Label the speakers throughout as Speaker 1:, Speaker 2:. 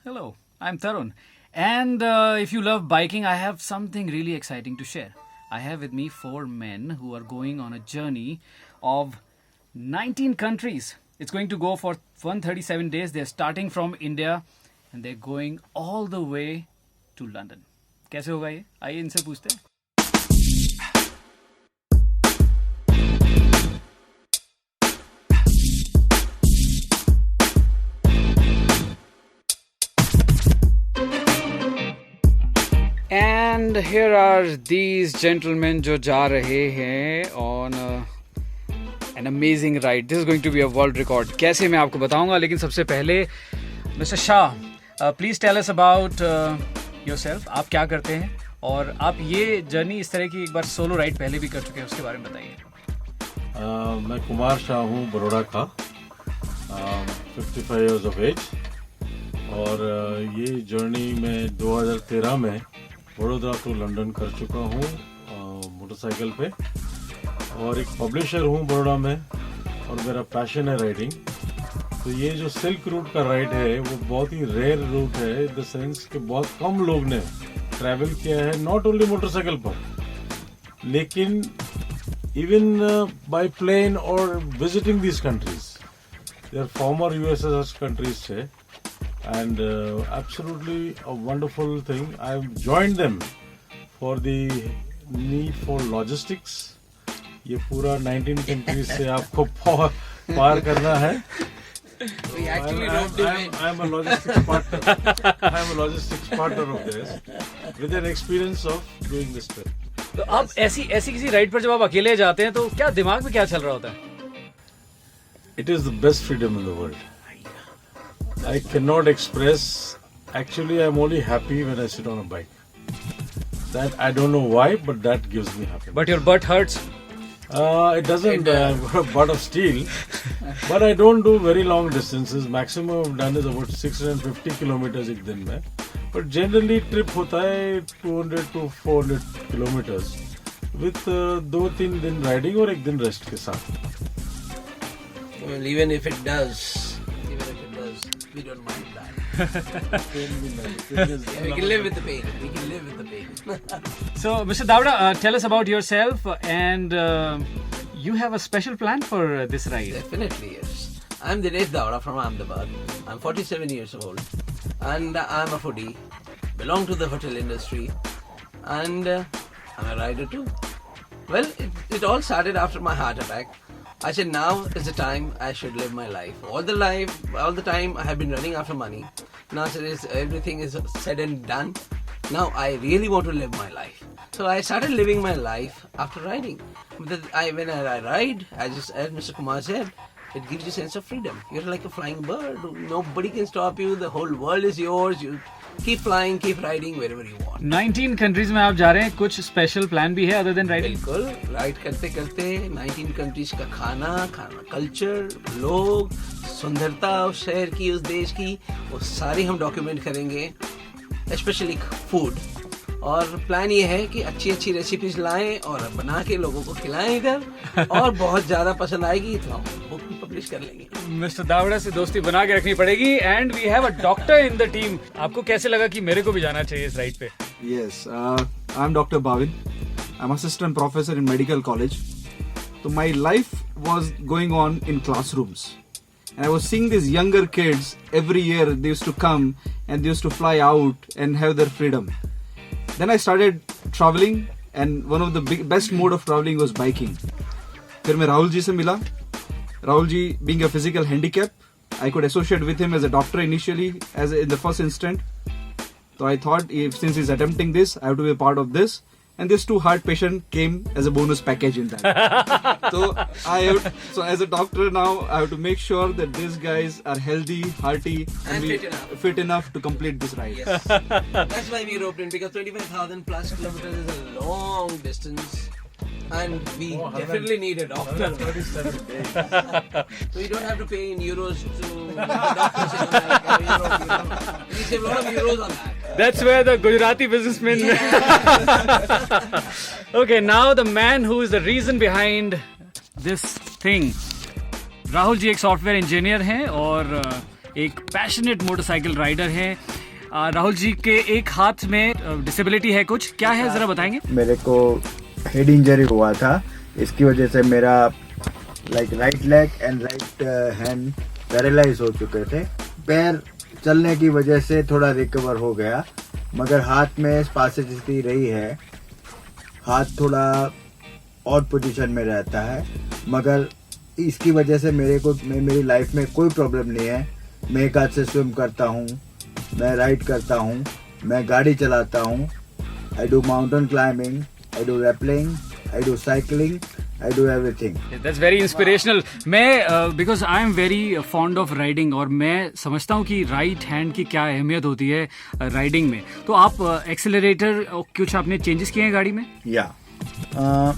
Speaker 1: Hello, I'm Tarun. And if you love biking, I have something really exciting to share. I have with me four men who are going on a journey of 19 countries. It's going to go for 137 days. They're starting from India and they're going all the way to London. कैसे होगा ये? आइए इनसे पूछते हैं. And here are these gentlemen जो जा रहे हैं on an amazing ride. This is going to be a world record. कैसे मैं आपको बताऊंगा, लेकिन सबसे पहले Mr. Shah, please tell us about yourself. आप क्या करते हैं और आप ये जर्नी इस तरह की एक बार सोलो राइड पहले भी कर चुके हैं, उसके बारे में बताइए.
Speaker 2: मैं कुमार शाह हूँ, बड़ौदा का, 55 years of age. और ये जर्नी मैं 2013 में बड़ौदा टू लंदन कर चुका हूँ मोटरसाइकिल पे. और एक पब्लिशर हूँ बड़ौदा में और मेरा पैशन है राइडिंग. तो ये जो सिल्क रूट का राइड है वो बहुत ही रेयर रूट है, इन द सेंस कि बहुत कम लोग ने ट्रैवल किया है, नॉट ओनली मोटरसाइकिल पर, लेकिन इवन बाय प्लेन और visiting this countries. They are former USSR countries थे. And absolutely a wonderful thing. I've joined them for the need for logistics. ये पूरा 19 countries से आपको पार करना है.
Speaker 3: We actually
Speaker 2: I'm a logistics partner. I'm a logistics partner of theirs with an experience of doing this trip.
Speaker 1: तो अब ऐसी किसी राइड पर जब आप अकेले जाते हैं तो क्या दिमाग में क्या चल रहा होता है?
Speaker 2: It is the best freedom in the world. I cannot express. Actually, I'm only happy when I sit on a bike. That I don't know why, but that gives me happiness.
Speaker 1: But your butt hurts.
Speaker 2: It doesn't. I've got a butt of steel, but I don't do very long distances. Maximum I've done is about 650 kilometers एक दिन में. But generally trip होता है 200 to 400 kilometers with 2-3 दिन riding और एक दिन rest के साथ.
Speaker 3: Well, even if it does, we don't mind that. Yeah, we can live with the pain.
Speaker 1: So, Mr. Davda, tell us about yourself, and you have a special plan for this ride.
Speaker 3: Definitely, yes. I'm Dinesh Davda from Ahmedabad. I'm 47 years old, and I'm a foodie. Belong to the hotel industry, and I'm a rider too. Well, it all started after my heart attack. I said now is the time I should live my life. All the time I have been running after money. Now everything is said and done. Now I really want to live my life. So I started living my life after riding. When I ride, as Mr. Kumar said, it gives you a sense of freedom. You're like a flying bird. Nobody can stop you. The whole world is yours. You keep flying, keep riding wherever you want.
Speaker 1: 19 countries में आप जा रहे हैं. कुछ special plan भी है other than riding?
Speaker 3: बिल्कुल. Ride करते करते 19 कंट्रीज का खाना, कल्चर, लोग, सुंदरता उस शहर की, उस देश की, वो सारी हम डॉक्यूमेंट करेंगे. Specially food. और प्लान ये है कि अच्छी अच्छी रेसिपीज लाएं और बना के लोगों को खिलाएं इधर. और बहुत ज्यादा पसंद आएगी तो हम बुक भी पब्लिश कर लेंगे.
Speaker 1: मिस्टर दावड़ा से दोस्ती बना के रखनी पड़ेगी. And we have a doctor in the team. आपको कैसे लगा कि मेरे को भी जाना चाहिए इस राइड पे?
Speaker 4: Yes, I'm Dr. Bhavin. I'm assistant professor in medical college. So my life was going on in classrooms. And I was seeing these younger kids every year. They used to come and they used to fly out and have their freedom. Then I started traveling, and one of the best mode of traveling was biking. फिर मैं राहुल जी से मिला. Rahul ji being a physical handicap, I could associate with him as a doctor initially, in the first instant. So I thought, since he's attempting this, I have to be a part of this. And this 2 heart patient came as a bonus package in that. So as a doctor now, I have to make sure that these guys are healthy, hearty,
Speaker 3: And
Speaker 4: fit enough to complete this ride.
Speaker 3: Yes. That's why we roped in, because 25,000 plus kilometers is a long distance. And we definitely need a doctor.
Speaker 2: 37 days.
Speaker 3: So you don't have to pay in euros to the doctors in America. We save a lot of euros on that.
Speaker 1: That's where the Gujarati businessman. Okay, now the man who is the reason behind this thing. Rahul ji एक software engineer हैं और एक passionate motorcycle rider हैं। राहुल जी के एक हाथ में disability है, कुछ क्या है जरा बताएंगे?
Speaker 5: मेरे को हेड इंजरी हुआ था, इसकी वजह से मेरा right leg and right hand paralyse हो चुके थे। पैर चलने की वजह से थोड़ा रिकवर हो गया, मगर हाथ में स्पास्टिसिटी रही है। हाथ थोड़ा ऑड पोजीशन में रहता है, मगर इसकी वजह से मेरी लाइफ में कोई प्रॉब्लम नहीं है। मैं एक हाथ से स्विम करता हूँ, मैं राइड करता हूँ, मैं गाड़ी चलाता हूँ। I do mountain climbing, I do rappelling, I do cycling, I do everything.
Speaker 1: That's very inspirational. मैं because I am very fond of riding और मैं समझता हूँ कि राइट हैंड की क्या अहमियत होती है राइडिंग में। तो आप एक्सेलरेटर कुछ आपने चेंजेस किए हैं गाड़ी में?
Speaker 5: या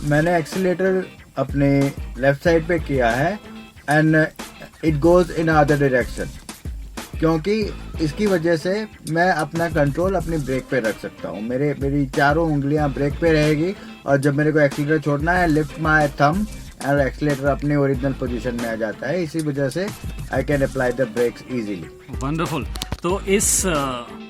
Speaker 5: मैंने एक्सीलेटर अपने लेफ्ट साइड पे किया है and it goes in other direction, क्योंकि इसकी वजह से मैं अपना कंट्रोल अपनी ब्रेक पे रख सकता हूँ। मेरी चारों उंगलियां ब्रेक पे रहेगी और जब मेरे को एक्सीलेटर छोड़ना है, lift my thumb and accelerator अपनी ओरिजिनल पोजीशन में आ जाता है। इसी वजह से I can apply the brakes easily.
Speaker 1: Wonderful. तो इस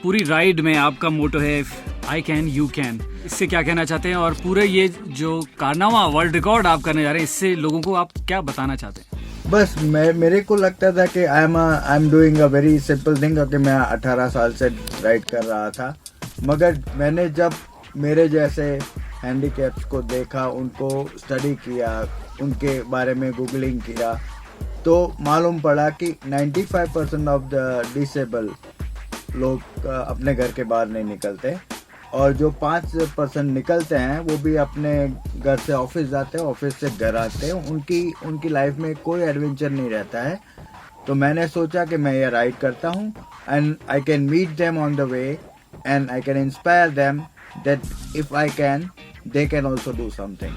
Speaker 1: पूरी राइड में आपका मोटो है आई कैन यू कैन, इससे क्या कहना चाहते हैं? और पूरे ये जो कारनामा वर्ल्ड रिकॉर्ड आप करने जा रहे हैं, इससे लोगों को आप क्या बताना चाहते हैं?
Speaker 5: बस मेरे को लगता था कि I am doing a very simple thing, क्योंकि मैं 18 साल से राइड कर रहा था। मगर मैंने जब मेरे जैसे हैंडीकैप्स को देखा, उनको स्टडी किया, उनके बारे में गूगलिंग किया, तो मालूम पड़ा कि 95% ऑफ द डिसेबल लोग अपने घर के बाहर नहीं निकलते, और जो 5% निकलते हैं वो भी अपने घर से ऑफिस जाते हैं, ऑफिस से घर आते हैं। उनकी लाइफ में कोई एडवेंचर नहीं रहता है। तो मैंने सोचा कि मैं ये राइड करता हूँ and I can meet them on the way and I can inspire them that if I can, they can also do something.